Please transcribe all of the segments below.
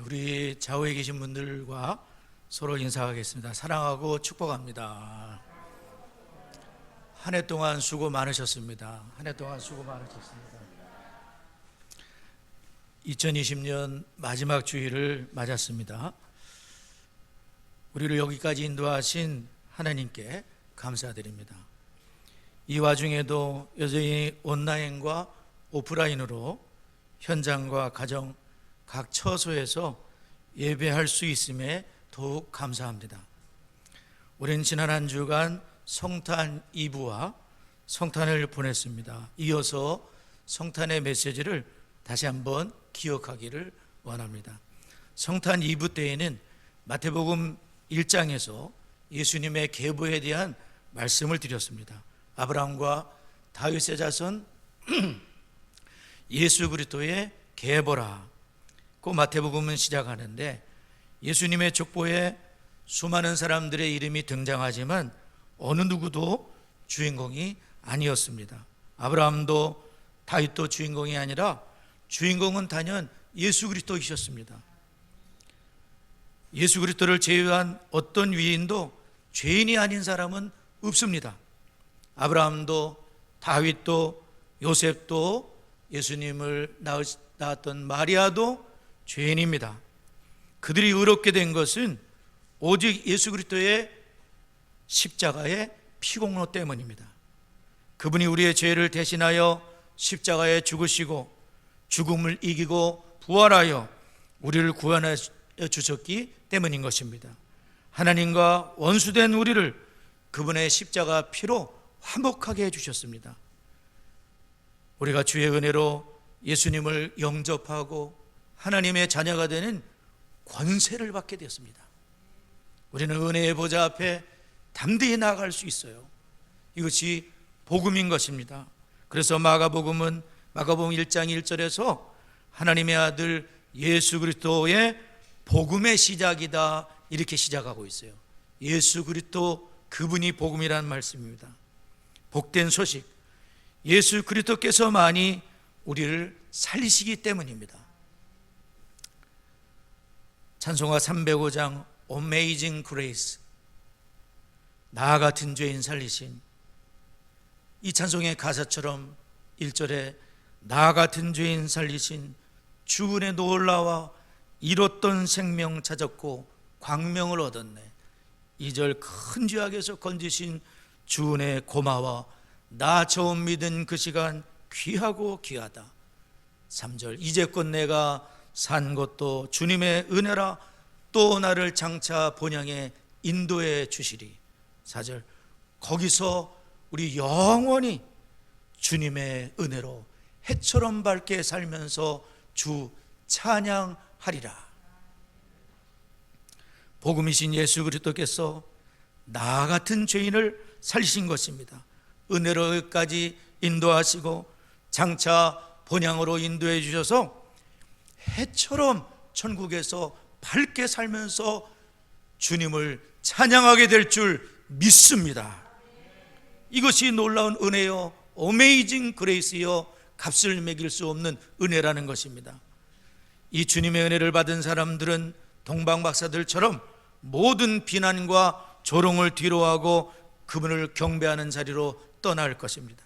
우리 좌우에 계신 분들과 서로 인사하겠습니다. 사랑하고 축복합니다. 한 해 동안 수고 많으셨습니다. 한 해 동안 수고 많으셨습니다. 2020년 마지막 주일을 맞았습니다. 우리를 여기까지 인도하신 하나님께 감사드립니다. 이 와중에도 여전히 온라인과 오프라인으로 현장과 가정 각 처소에서 예배할 수 있음에 더욱 감사합니다. 우리는 지난 한 주간 성탄 이브와 성탄을 보냈습니다. 이어서 성탄의 메시지를 다시 한번 기억하기를 원합니다. 성탄 이브 때에는 마태복음 1장에서 예수님의 계보에 대한 말씀을 드렸습니다. 아브라함과 다윗의 자손 예수 그리스도의 계보라. 그 마태복음은 시작하는데 예수님의 족보에 수많은 사람들의 이름이 등장하지만 어느 누구도 주인공이 아니었습니다. 아브라함도 다윗도 주인공이 아니라 주인공은 단연 예수 그리스도이셨습니다. 예수 그리스도를 제외한 어떤 위인도 죄인이 아닌 사람은 없습니다. 아브라함도 다윗도 요셉도 예수님을 낳았던 마리아도 죄인입니다. 그들이 의롭게 된 것은 오직 예수 그리스도의 십자가의 피공로 때문입니다. 그분이 우리의 죄를 대신하여 십자가에 죽으시고 죽음을 이기고 부활하여 우리를 구원해 주셨기 때문인 것입니다. 하나님과 원수된 우리를 그분의 십자가 피로 화목하게 해주셨습니다. 우리가 주의 은혜로 예수님을 영접하고 하나님의 자녀가 되는 권세를 받게 되었습니다. 우리는 은혜의 보좌 앞에 담대히 나아갈 수 있어요. 이것이 복음인 것입니다. 그래서 마가복음 1장 1절에서 하나님의 아들 예수 그리스도의 복음의 시작이다 이렇게 시작하고 있어요. 예수 그리스도 그분이 복음이라는 말씀입니다. 복된 소식, 예수 그리스도께서만이 우리를 살리시기 때문입니다. 찬송가 305장 Amazing Grace, 나 같은 죄인 살리신, 이 찬송의 가사처럼 1절에 나 같은 죄인 살리신 주 은혜 놀라와 잃었던 생명 찾았고 광명을 얻었네. 2절 큰 죄악에서 건지신 주 은혜 고마워 나 처음 믿은 그 시간 귀하고 귀하다. 3절 이제껏 내가 산 것도 주님의 은혜라 또 나를 장차 본향에 인도해 주시리. 4절 거기서 우리 영원히 주님의 은혜로 해처럼 밝게 살면서 주 찬양하리라. 복음이신 예수 그리스도께서 나 같은 죄인을 살리신 것입니다. 은혜로 여기까지 인도하시고 장차 본향으로 인도해 주셔서 해처럼 천국에서 밝게 살면서 주님을 찬양하게 될 줄 믿습니다. 이것이 놀라운 은혜요 어메이징 그레이스요 값을 매길 수 없는 은혜라는 것입니다. 이 주님의 은혜를 받은 사람들은 동방박사들처럼 모든 비난과 조롱을 뒤로하고 그분을 경배하는 자리로 떠날 것입니다.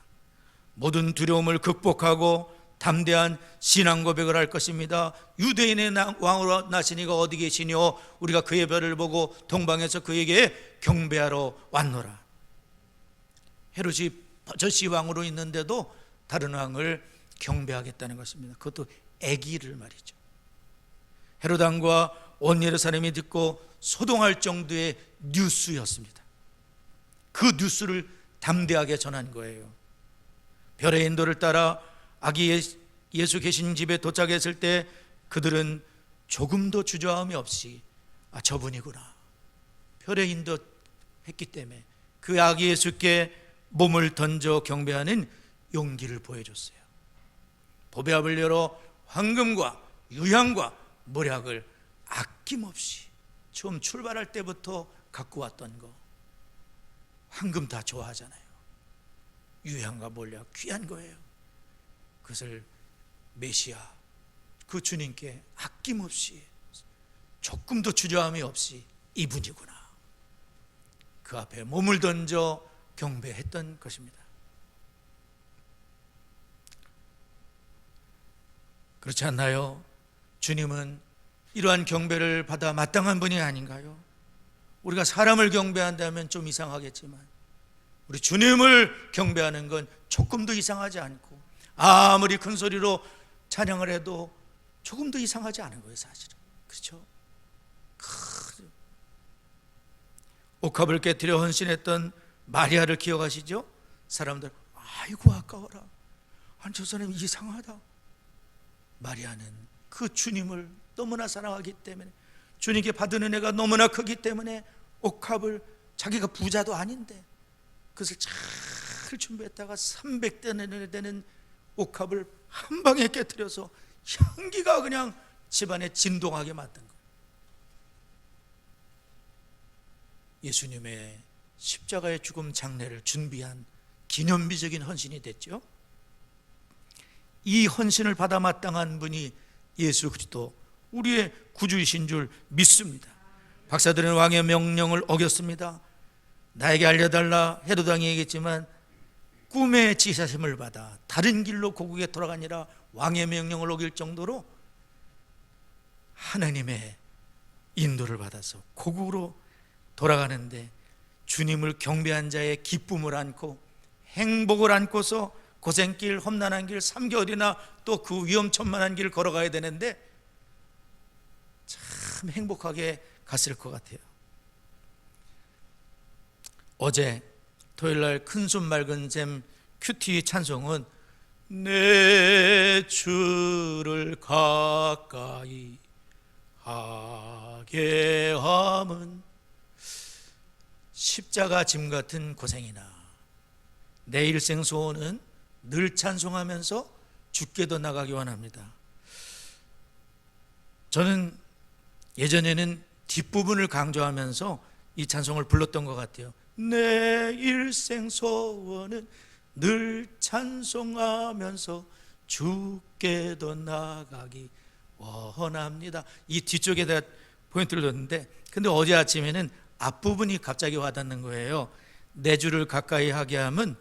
모든 두려움을 극복하고 담대한 신앙 고백을 할 것입니다. 유대인의 왕으로 나신 이가 어디 계시뇨? 우리가 그의 별을 보고 동방에서 그에게 경배하러 왔노라. 헤롯이 버젓이 왕으로 있는데도 다른 왕을 경배하겠다는 것입니다. 그것도 아기를 말이죠. 헤롯 왕과 온 예루살렘이 듣고 소동할 정도의 뉴스였습니다. 그 뉴스를 담대하게 전한 거예요. 별의 인도를 따라 아기 예수 계신 집에 도착했을 때 그들은 조금도 주저함이 없이 저분이구나, 별의 인도했기 때문에 그 아기 예수께 몸을 던져 경배하는 용기를 보여줬어요. 보배압을 열어 황금과 유향과 몰약을 아낌없이 처음 출발할 때부터 갖고 왔던 거, 황금 다 좋아하잖아요. 유향과 몰약 귀한 거예요. 그것을 메시아 그 주님께 아낌없이 조금도 주저함이 없이 이분이구나, 그 앞에 몸을 던져 경배했던 것입니다. 그렇지 않나요? 주님은 이러한 경배를 받아 마땅한 분이 아닌가요? 우리가 사람을 경배한다면 좀 이상하겠지만 우리 주님을 경배하는 건 조금도 이상하지 않고, 아무리 큰 소리로 찬양을 해도 조금도 이상하지 않은 거예요, 사실은. 그렇죠? 옥합을 깨뜨려 헌신했던 마리아를 기억하시죠? 사람들, 아이고 아까워라, 아니 저 사람 이상하다. 마리아는 그 주님을 너무나 사랑하기 때문에, 주님께 받은 은혜가 너무나 크기 때문에 옥합을, 자기가 부자도 아닌데 그것을 잘 준비했다가 300대나 되는 옥합을 한 방에 깨뜨려서 향기가 그냥 집안에 진동하게 만든 거예요. 예수님의 십자가의 죽음 장례를 준비한 기념비적인 헌신이 됐죠. 이 헌신을 받아 마땅한 분이 예수 그리스도, 우리의 구주이신 줄 믿습니다. 박사들은 왕의 명령을 어겼습니다. 나에게 알려달라 헤로당이 얘기했지만 꿈의 지사심을 받아 다른 길로 고국에 돌아가니라 왕의 명령을 어길 정도로 하나님의 인도를 받아서 고국으로 돌아가는데, 주님을 경배한 자의 기쁨을 안고 행복을 안고서 고생길, 험난한 길 3개월이나 또 그 위험천만한 길을 걸어가야 되는데 참 행복하게 갔을 것 같아요. 어제 토요일날 큰숨 맑은 샘 큐티 찬송은 내 주를 가까이 하게 함은 십자가 짐 같은 고생이나 내 일생 소원은 늘 찬송하면서 죽게도 나가기 원합니다. 저는 예전에는 뒷부분을 강조하면서 이 찬송을 불렀던 것 같아요. 내 일생 소원은 늘 찬송하면서 죽게도 나가기 원합니다. 이 뒤쪽에다 포인트를 뒀는데, 근데 어제 아침에는 앞부분이 갑자기 와닿는 거예요. 내 주를 가까이 하게 함은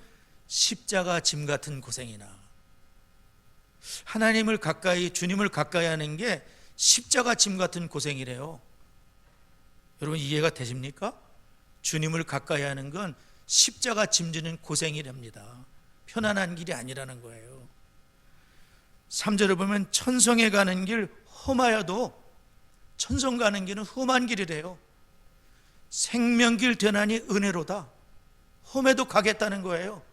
십자가 짐 같은 고생이나. 하나님을 가까이, 주님을 가까이 하는 게 십자가 짐 같은 고생이래요. 여러분 이해가 되십니까? 주님을 가까이 하는 건 십자가 짐지는 고생이랍니다. 편안한 길이 아니라는 거예요. 3절을 보면 천성에 가는 길 험하여도, 천성 가는 길은 험한 길이래요. 생명길 되나니 은혜로다. 험해도 가겠다는 거예요.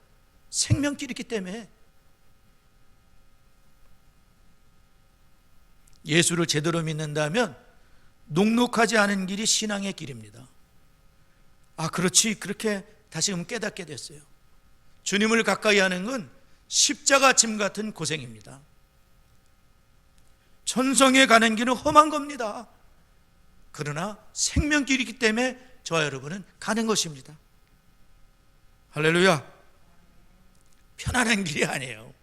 생명길이기 때문에. 예수를 제대로 믿는다면 녹록하지 않은 길이 신앙의 길입니다. 아, 그렇지, 그렇게 다시금 깨닫게 됐어요. 주님을 가까이 하는 건 십자가 짐 같은 고생입니다. 천성에 가는 길은 험한 겁니다. 그러나 생명길이기 때문에 저와 여러분은 가는 것입니다. 할렐루야. 편안한 길이 아니에요.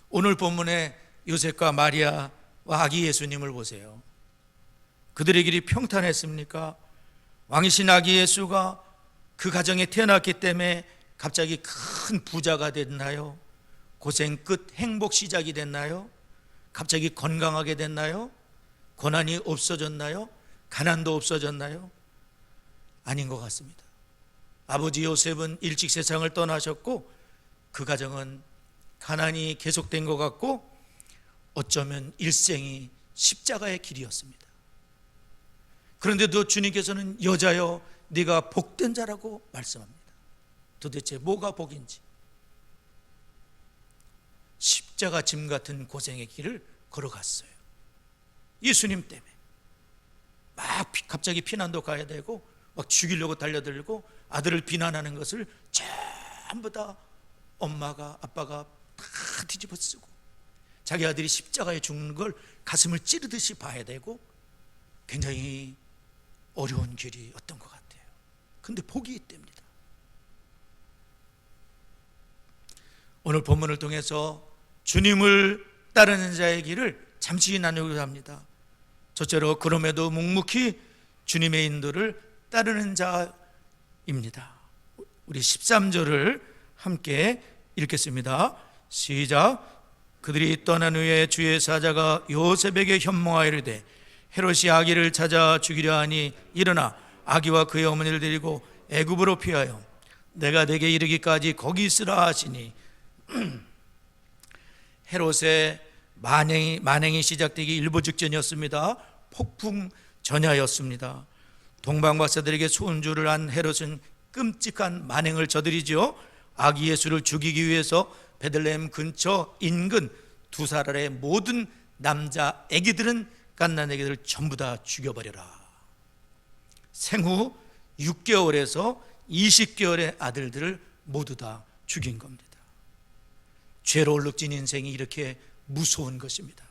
오늘 본문에 요셉과 마리아와 아기 예수님을 보세요. 그들의 길이 평탄했습니까? 왕이신 아기 예수가 그 가정에 태어났기 때문에 갑자기 큰 부자가 됐나요? 고생 끝 행복 시작이 됐나요? 갑자기 건강하게 됐나요? 고난이 없어졌나요? 가난도 없어졌나요? 아닌 것 같습니다. 아버지 요셉은 일찍 세상을 떠나셨고 그 가정은 가난이 계속된 것 같고 어쩌면 일생이 십자가의 길이었습니다. 그런데도 주님께서는 여자여 네가 복된 자라고 말씀합니다. 도대체 뭐가 복인지. 십자가 짐 같은 고생의 길을 걸어갔어요. 예수님 때문에. 막 갑자기 피난도 가야 되고 막 죽이려고 달려들고 아들을 비난하는 것을 전부 다 엄마가 아빠가 다 뒤집어 쓰고 자기 아들이 십자가에 죽는 걸 가슴을 찌르듯이 봐야 되고 굉장히 어려운 길이었던 것 같아요. 근데 복이 있답니다. 오늘 본문을 통해서 주님을 따르는 자의 길을 잠시 나누기로 합니다. 첫째로 그럼에도 묵묵히 주님의 인도를 따르는 자입니다. 우리 13절을 함께 읽겠습니다. 시작. 그들이 떠난 후에 주의 사자가 요셉에게 현몽하여 이르되 헤롯이 아기를 찾아 죽이려 하니 일어나 아기와 그의 어머니를 데리고 애굽으로 피하여 내가 내게 이르기까지 거기 있으라 하시니 헤롯의 만행이 시작되기 일보 직전이었습니다. 폭풍 전야였습니다. 동방박사들에게 손주를 한 헤롯은 끔찍한 만행을 저지르죠. 아기 예수를 죽이기 위해서 베들레헴 근처 인근 2살 아래 모든 남자 아기들은 갓난 아기들을 전부 다 죽여버려라. 생후 6개월에서 20개월의 아들들을 모두 다 죽인 겁니다. 죄로 얼룩진 인생이 이렇게 무서운 것입니다.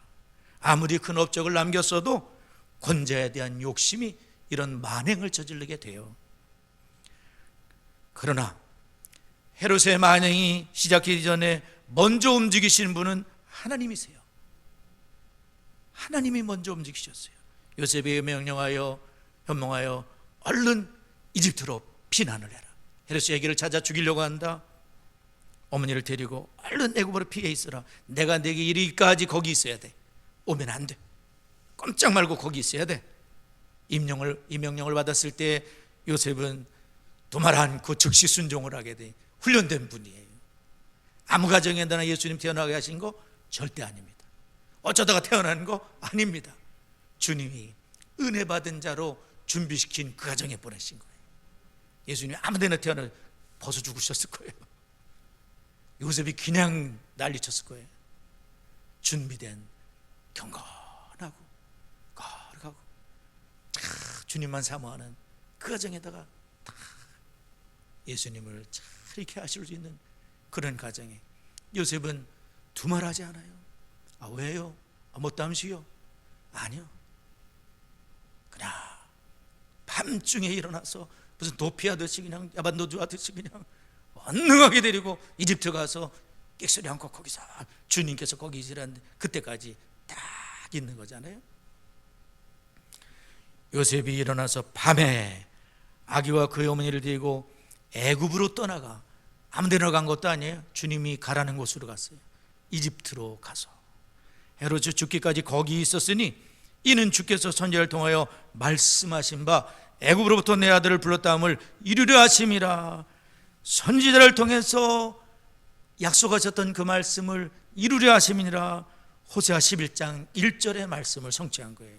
아무리 큰 업적을 남겼어도 권자에 대한 욕심이 이런 만행을 저지르게 돼요. 그러나 헤롯의 만행이 시작하기 전에 먼저 움직이신 분은 하나님이세요. 하나님이 먼저 움직이셨어요. 요셉이 명령하여 현몽하여 얼른 이집트로 피난을 해라. 헤롯이 아기를 찾아 죽이려고 한다. 어머니를 데리고 얼른 애굽으로 피해 있어라. 내가 내게 이르기까지 거기 있어야 돼. 오면 안 돼. 꼼짝 말고 거기 있어야 돼. 이 명령을 받았을 때 요셉은 두말 않고 즉시 순종을 하게 돼. 훈련된 분이에요. 아무 가정에나 예수님 태어나게 하신 거 절대 아닙니다. 어쩌다가 태어난 거 아닙니다. 주님이 은혜 받은 자로 준비시킨 그 가정에 보내신 거예요. 예수님이 아무 데나 태어나 벗어 죽으셨을 거예요. 요셉이 그냥 난리쳤을 거예요. 준비된 경건하고 거룩하고 주님만 사모하는 그 가정에다가 다 예수님을 잘 이렇게 하실 수 있는 그런 가정에 요셉은 두말하지 않아요. 아 왜요? 뭐 땀시요? 아니요. 그냥 밤중에 일어나서 무슨 도피하듯이 그냥 야반도주 하듯이 그냥 언능하게 데리고 이집트 가서 끽소리 않고 거기서 주님께서 거기 있으라는데 그때까지 딱 있는 거잖아요. 요셉이 일어나서 밤에 아기와 그의 어머니를 데리고 애굽으로 떠나가 아무 데나 간 것도 아니에요. 주님이 가라는 곳으로 갔어요. 이집트로 가서 헤롯이 죽기까지 거기 있었으니 이는 주께서 선지자를 통하여 말씀하신 바 애굽으로부터 내 아들을 불렀다 함을 이루려 하심이라. 선지자를 통해서 약속하셨던 그 말씀을 이루려 하심이니라. 호세아 11장 1절의 말씀을 성취한 거예요.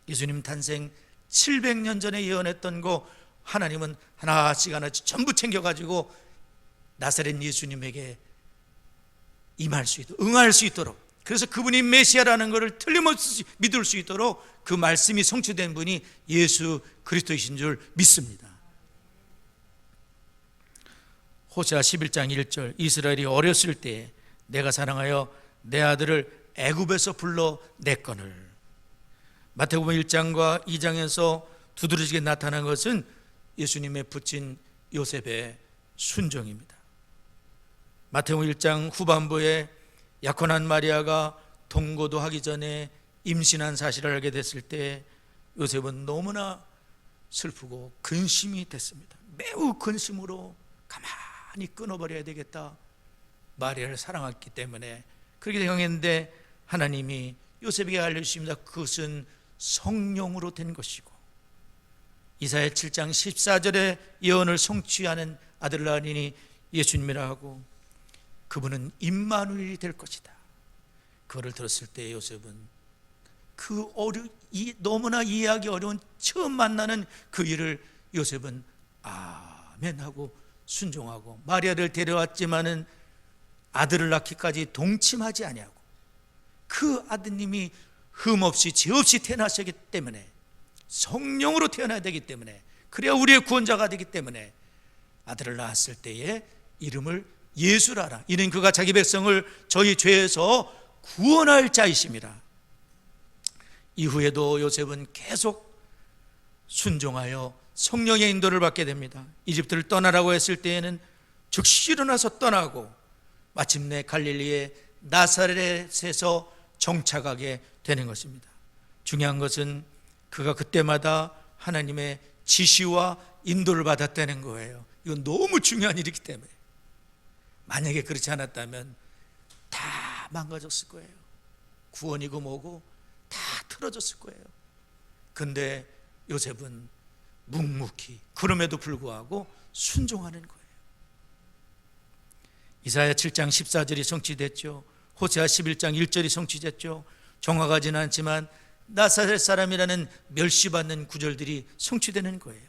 예수님 탄생 700년 전에 예언했던 거 하나님은 하나씩 전부 챙겨가지고 나사렛 예수님에게 임할 수 있도록, 응할 수 있도록, 그래서 그분이 메시아라는 것을 틀림없이 믿을 수 있도록 그 말씀이 성취된 분이 예수 그리스도이신 줄 믿습니다. 호세아 11장 1절 이스라엘이 어렸을 때 내가 사랑하여 내 아들을 애굽에서 불러 냈거늘. 마태복음 1장과 2장에서 두드러지게 나타난 것은 예수님의 부친 요셉의 순종입니다. 마태복음 1장 후반부에 약혼한 마리아가 동거도 하기 전에 임신한 사실을 알게 됐을 때 요셉은 너무나 슬프고 근심이 됐습니다. 매우 근심으로 가만히 끊어버려야 되겠다. 마리아를 사랑했기 때문에 그렇게 생각했는데 하나님이 요셉에게 알려주십니다. 그것은 성령으로 된 것이고 이사야 7장 14절의 예언을 성취하는 아들을 낳으니 예수님이라 하고 그분은 임마누엘이 될 것이다. 그거를 들었을 때 요셉은 너무나 이해하기 어려운 처음 만나는 그 일을 요셉은 아멘하고 순종하고 마리아를 데려왔지만은 아들을 낳기까지 동침하지 아니하고 그 아드님이 흠없이 죄없이 태어나셨기 때문에 성령으로 태어나야 되기 때문에 그래야 우리의 구원자가 되기 때문에 아들을 낳았을 때에 이름을 예수라라. 이는 그가 자기 백성을 저희 죄에서 구원할 자이심이라. 이후에도 요셉은 계속 순종하여 성령의 인도를 받게 됩니다. 이집트를 떠나라고 했을 때에는 즉시 일어나서 떠나고 마침내 갈릴리의 나사렛에서 정착하게 되는 것입니다. 중요한 것은 그가 그때마다 하나님의 지시와 인도를 받았다는 거예요. 이건 너무 중요한 일이기 때문에. 만약에 그렇지 않았다면 다 망가졌을 거예요. 구원이고 뭐고 다 틀어졌을 거예요. 근데 요셉은 묵묵히 그럼에도 불구하고 순종하는 거예요. 이사야 7장 14절이 성취됐죠. 호세아 11장 1절이 성취됐죠. 정확하지는 않지만 나사렛 사람이라는 멸시받는 구절들이 성취되는 거예요.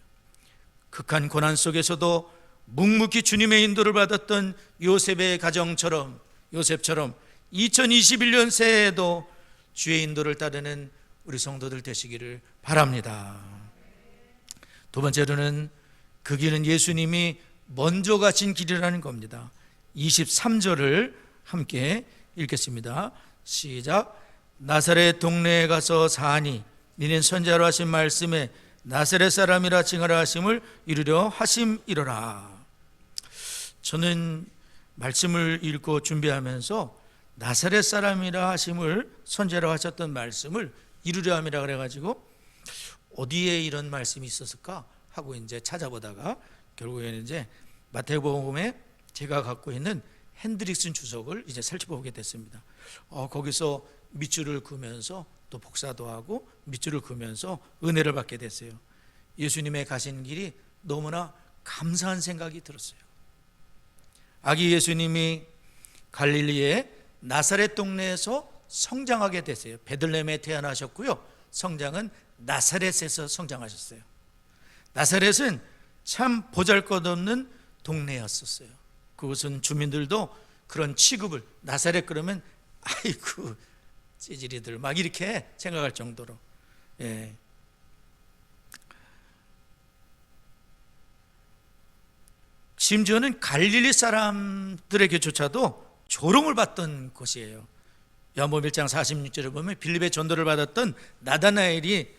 극한 고난 속에서도 묵묵히 주님의 인도를 받았던 요셉의 가정처럼, 요셉처럼 2021년 새해에도 주의 인도를 따르는 우리 성도들 되시기를 바랍니다. 두 번째로는 그 길은 예수님이 먼저 가신 길이라는 겁니다. 23절을 함께 읽겠습니다. 시작. 나사렛 동네에 가서 사니 니는 선지자로 하신 말씀에 나사렛 사람이라 칭하라 하심을 이루려 하심이로라. 저는 말씀을 읽고 준비하면서 나사렛 사람이라 하심을, 선지자로 하셨던 말씀을 이루려 함이라 그래가지고 어디에 이런 말씀이 있었을까 하고 이제 찾아보다가 결국에는 이제 마태복음에 제가 갖고 있는 핸드릭슨 주석을 이제 살펴보게 됐습니다. 거기서 밑줄을 그으면서 또 복사도 하고 밑줄을 그으면서 은혜를 받게 됐어요. 예수님의 가신 길이 너무나 감사한 생각이 들었어요. 아기 예수님이 갈릴리의 나사렛 동네에서 성장하게 됐어요. 베들레헴에 태어나셨고요. 성장은 나사렛에서 성장하셨어요. 나사렛은 참 보잘것없는 동네였었어요. 그것은 주민들도 그런 취급을, 나사렛 그러면 아이고 찌질이들 막 이렇게 생각할 정도로. 예. 심지어는 갈릴리 사람들에게조차도 조롱을 받던 곳이에요. 요한복음 1장 46절에 보면 빌립의 전도를 받았던 나다나엘이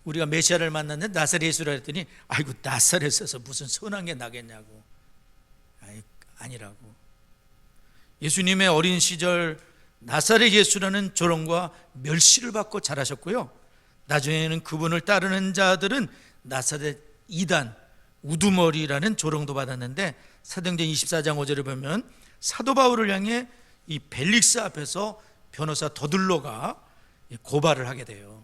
우리가 메시아를 만났는데 나사렛 예수라 했더니 아이고 나사렛에서 무슨 선한 게 나겠냐고. 아니라고. 예수님의 어린 시절 나사렛 예수라는 조롱과 멸시를 받고 자라셨고요. 나중에는 그분을 따르는 자들은 나사렛 이단, 우두머리라는 조롱도 받았는데 사도행전 24장 5절을 보면 사도 바울을 향해 이 벨릭스 앞에서 변호사 더들로가 고발을 하게 돼요.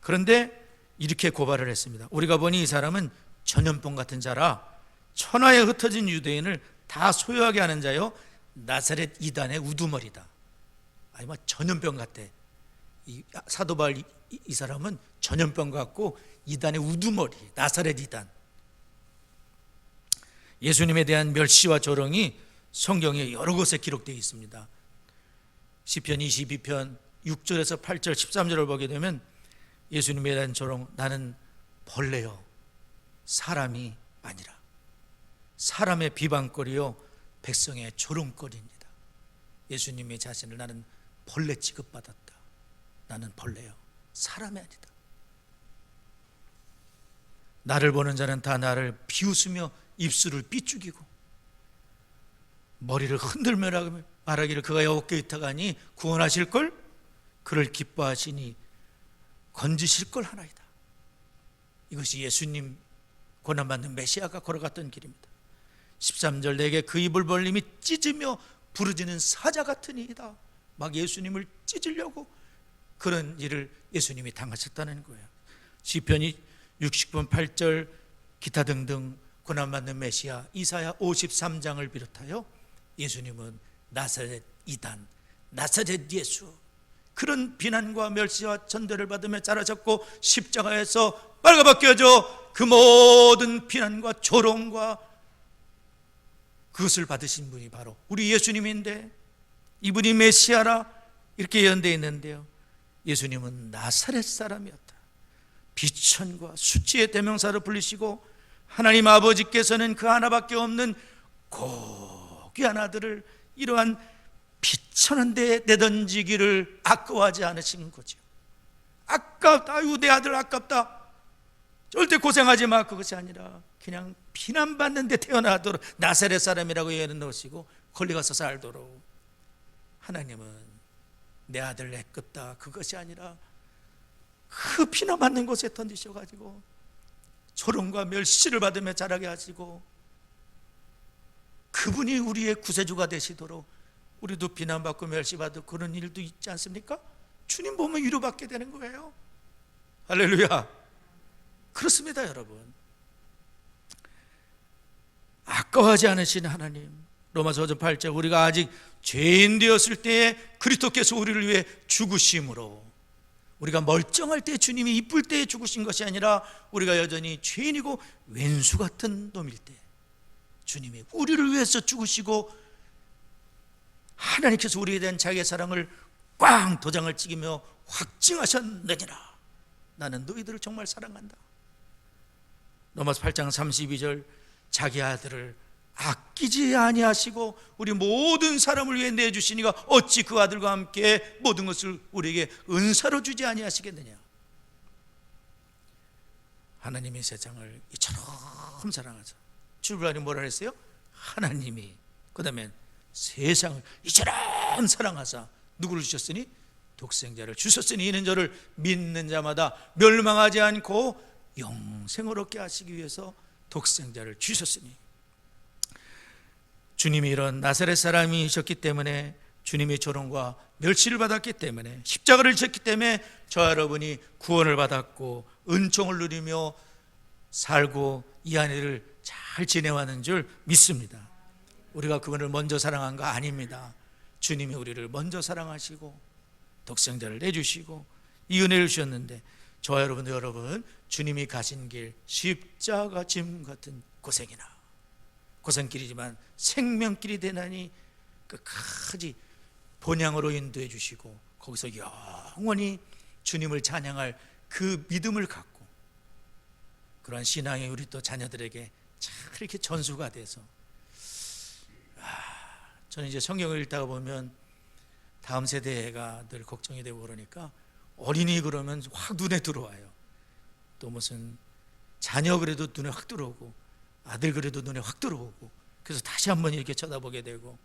그런데 이렇게 고발을 했습니다. 우리가 보니 이 사람은 전염병 같은 자라 천하에 흩어진 유대인을 다 소유하게 하는 자요 나사렛 이단의 우두머리다. 아니 뭐 전염병 같대. 이 사도 바울 이 사람은 전염병 같고 이단의 우두머리, 나사렛 이단. 예수님에 대한 멸시와 조롱이 성경에 여러 곳에 기록되어 있습니다. 시편 22편 6절에서 8절 13절을 보게 되면 예수님에 대한 조롱, 나는 벌레요 사람이 아니라 사람의 비방거리요 백성의 조롱거리입니다. 예수님의 자신을 나는 벌레 취급받았다. 나는 벌레요 사람이 아니다. 나를 보는 자는 다 나를 비웃으며 입술을 삐죽이고 머리를 흔들며 말하기를 그가 여호와께 의탁하니 구원하실 걸 그를 기뻐하시니 건지실 걸 하나이다. 이것이 예수님 고난받는 메시아가 걸어갔던 길입니다. 13절 내게 그 입을 벌림이 찢으며 부르짖는 사자 같은 이이다. 막 예수님을 찢으려고 그런 일을 예수님이 당하셨다는 거예요. 시편이 60편 8절 기타 등등 고난받는 메시아 이사야 53장을 비롯하여 예수님은 나사렛 이단, 나사렛 예수 그런 비난과 멸시와 전대를 받으며 자라셨고 십자가에서 빨가벗겨져 그 모든 비난과 조롱과 그것을 받으신 분이 바로 우리 예수님인데 이분이 메시아라 이렇게 예언되어 있는데요. 예수님은 나사렛 사람이었다. 비천과 수치의 대명사로 불리시고 하나님 아버지께서는 그 하나밖에 없는 고귀한 아들을 이러한 비천한 데에 내던지기를 아까워하지 않으신 거죠. 아깝다, 아유 내 아들 아깝다, 절대 고생하지 마. 그것이 아니라 그냥 비난받는 데 태어나도록 나사렛 사람이라고 예언을 넣으시고 거기 가서 살도록 하나님은 내 아들 애꿎다 그것이 아니라 그 피나 맞는 곳에 던지셔가지고 조롱과 멸시를 받으며 자라게 하시고, 그분이 우리의 구세주가 되시도록 우리도 비난받고 멸시받고 그런 일도 있지 않습니까? 주님 보면 위로받게 되는 거예요. 할렐루야. 그렇습니다, 여러분. 아까워하지 않으신 하나님, 로마서 5장 8절, 우리가 아직 죄인 되었을 때에 그리스도께서 우리를 위해 죽으심으로, 우리가 멀쩡할 때, 주님이 이쁠 때에 죽으신 것이 아니라 우리가 여전히 죄인이고 왼수 같은 놈일 때 주님이 우리를 위해서 죽으시고, 하나님께서 우리에 대한 자기의 사랑을 꽝 도장을 찍으며 확증하셨느니라. 나는 너희들을 정말 사랑한다. 로마서 8장 32절, 자기 아들을 아끼지 아니하시고 우리 모든 사람을 위해 내주시니가 어찌 그 아들과 함께 모든 것을 우리에게 은사로 주지 아니하시겠느냐. 하나님이 세상을 이처럼 사랑하사, 주부라니 뭐라 했어요? 하나님이, 그 다음에 세상을 이처럼 사랑하사 누구를 주셨으니? 독생자를 주셨으니 이는 저를 믿는 자마다 멸망하지 않고 영생을 얻게 하시기 위해서 독생자를 주셨으니. 주님이 이런 나사렛 사람이셨기 때문에, 주님의 조롱과 멸시를 받았기 때문에, 십자가를 지셨기 때문에 저 여러분이 구원을 받았고 은총을 누리며 살고 이 안에를 잘 지내왔는 줄 믿습니다. 우리가 그분을 먼저 사랑한 거 아닙니다. 주님이 우리를 먼저 사랑하시고 독생자를 내주시고 이 은혜를 주셨는데, 저와 여러분 주님이 가신 길 십자가 짐 같은 고생이나, 고생길이지만 생명길이 되나니 끝까지 본향으로 인도해 주시고, 거기서 영원히 주님을 찬양할 그 믿음을 갖고, 그러한 신앙이 우리 또 자녀들에게 참 이렇게 전수가 돼서, 저는 이제 성경을 읽다가 보면 다음 세대가 늘 걱정이 되고 그러니까, 어린이 그러면 확 눈에 들어와요. 또 무슨 자녀 그래도 눈에 확 들어오고, 아들 그래도 눈에 확 들어오고, 그래서 다시 한번 이렇게 쳐다보게 되고,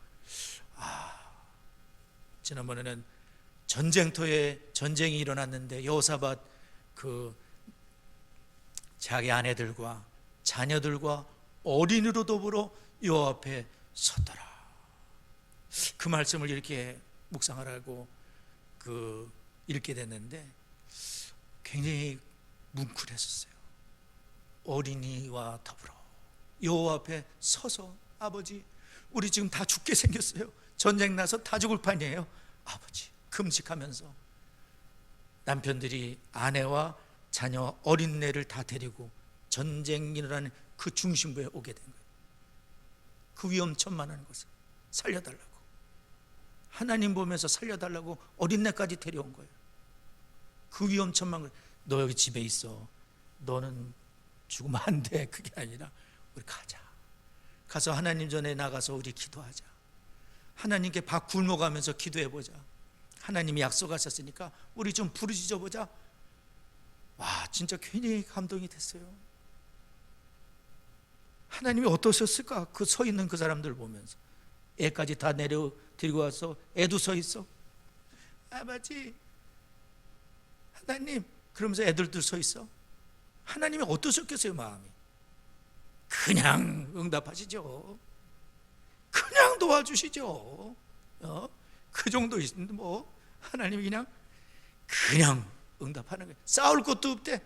지난번에는 전쟁터에 전쟁이 일어났는데 여호사밧 그 자기 아내들과 자녀들과 어린이로 더불어 여호와 앞에 섰더라. 그 말씀을 이렇게 묵상하라고 읽게 됐는데 굉장히 뭉클했었어요. 어린이와 더불어 여호와 앞에 서서, 아버지 우리 지금 다 죽게 생겼어요. 전쟁 나서 다 죽을 판이에요. 아버지, 금식하면서 남편들이 아내와 자녀 어린애를 다 데리고 전쟁이라는 그 중심부에 오게 된 거예요. 그 위험천만한 것을 살려달라고, 하나님 보면서 살려달라고 어린애까지 데려온 거예요. 그 위험천만한 걸, 너 여기 집에 있어, 너는 죽으면 안 돼. 그게 아니라 우리 가서 하나님 전에 나가서 우리 기도하자. 하나님께 밥 굶어가면서 기도해보자. 하나님이 약속하셨으니까 우리 좀 부르짖어 보자. 와, 진짜 굉장히 감동이 됐어요. 하나님이 어떠셨을까? 그 서 있는 그 사람들 보면서, 애까지 다 데리고 와서 애도 서 있어. 아버지, 하나님, 그러면서 애들도 서 있어. 하나님이 어떠셨겠어요, 마음이? 그냥 응답하시죠. 그냥 도와주시죠. 그 정도 있는데 뭐 하나님이 그냥 응답하는 거예요. 싸울 것도 없대.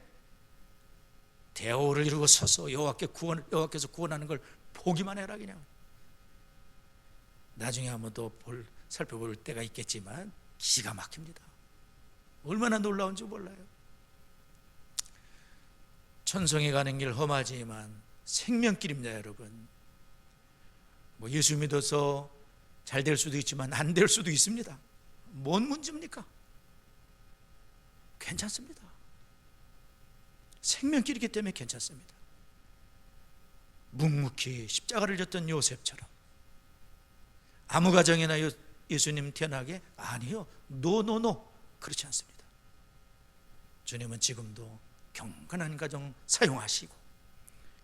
대오를 이루고 서서 여호와께서 구원하는 걸 보기만 해라. 그냥 나중에 한번 더 살펴볼 때가 있겠지만 기가 막힙니다. 얼마나 놀라운지 몰라요. 천성에 가는 길 험하지만 생명길입니다, 여러분. 뭐 예수 믿어서 잘 될 수도 있지만 안 될 수도 있습니다. 뭔 문제입니까? 괜찮습니다. 생명길이기 때문에 괜찮습니다. 묵묵히 십자가를 졌던 요셉처럼 아무 가정이나 예수님 태어나게? 아니요, 노 그렇지 않습니다. 주님은 지금도 경건한 가정 사용하시고,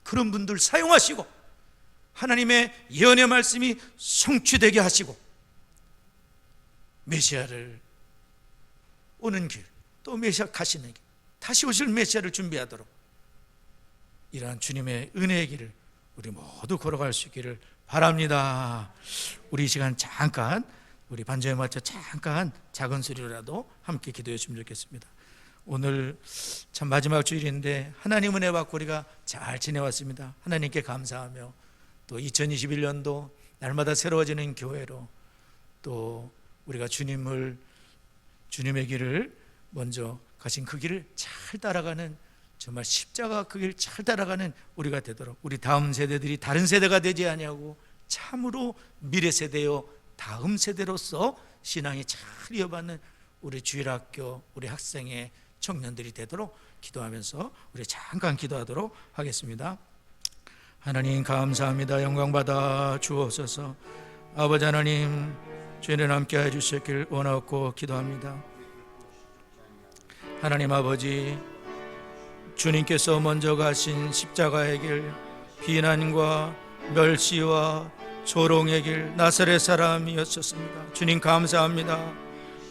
그런 분들 사용하시고, 하나님의 예언의 말씀이 성취되게 하시고, 메시아를 오는 길, 또 메시아 가시는 길, 다시 오실 메시아를 준비하도록 이러한 주님의 은혜의 길을 우리 모두 걸어갈 수 있기를 바랍니다. 우리 이 시간 잠깐 우리 반주에 맞춰 잠깐 작은 소리로라도 함께 기도해 주시면 좋겠습니다. 오늘 참 마지막 주일인데 하나님 은혜 받고 우리가 잘 지내왔습니다. 하나님께 감사하며 또 2021년도 날마다 새로워지는 교회로 또 우리가 주님의 길을 먼저 가신 그 길을 잘 따라가는, 정말 십자가 그 길 잘 따라가는 우리가 되도록 우리 다음 세대들이 다른 세대가 되지 아니하고 참으로 미래 세대요 다음 세대로서 신앙이 잘 이어받는 우리 주일학교 우리 학생의 청년들이 되도록 기도하면서 우리 잠깐 기도하도록 하겠습니다. 하나님 감사합니다. 영광 받아 주옵소서. 아버지 하나님, 주님과 함께 해주시길 원하고 기도합니다. 하나님 아버지, 주님께서 먼저 가신 십자가의 길, 비난과 멸시와 조롱의 길, 나사렛 사람이었었습니다. 주님 감사합니다.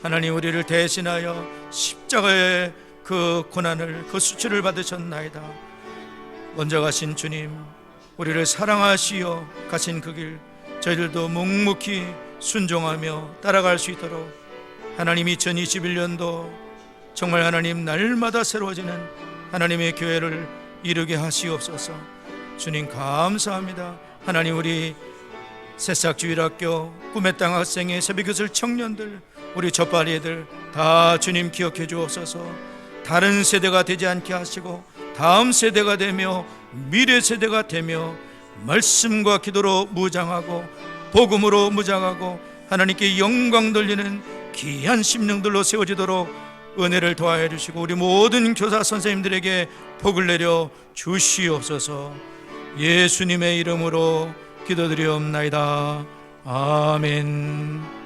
하나님, 우리를 대신하여 십자가의 그 고난을, 그 수치를 받으셨나이다. 먼저 가신 주님, 우리를 사랑하시어 가신 그 길, 저희들도 묵묵히 순종하며 따라갈 수 있도록 하나님 2021년도 정말 하나님 날마다 새로워지는 하나님의 교회를 이루게 하시옵소서. 주님 감사합니다. 하나님, 우리 새싹주일학교 꿈의 땅 학생의 새벽교실 청년들, 우리 젖바리애들 다 주님 기억해 주옵소서. 다른 세대가 되지 않게 하시고 다음 세대가 되며 미래 세대가 되며 말씀과 기도로 무장하고 복음으로 무장하고 하나님께 영광 돌리는 귀한 심령들로 세워지도록 은혜를 더하여 주시고 우리 모든 교사 선생님들에게 복을 내려 주시옵소서. 예수님의 이름으로 기도드리옵나이다. 아멘.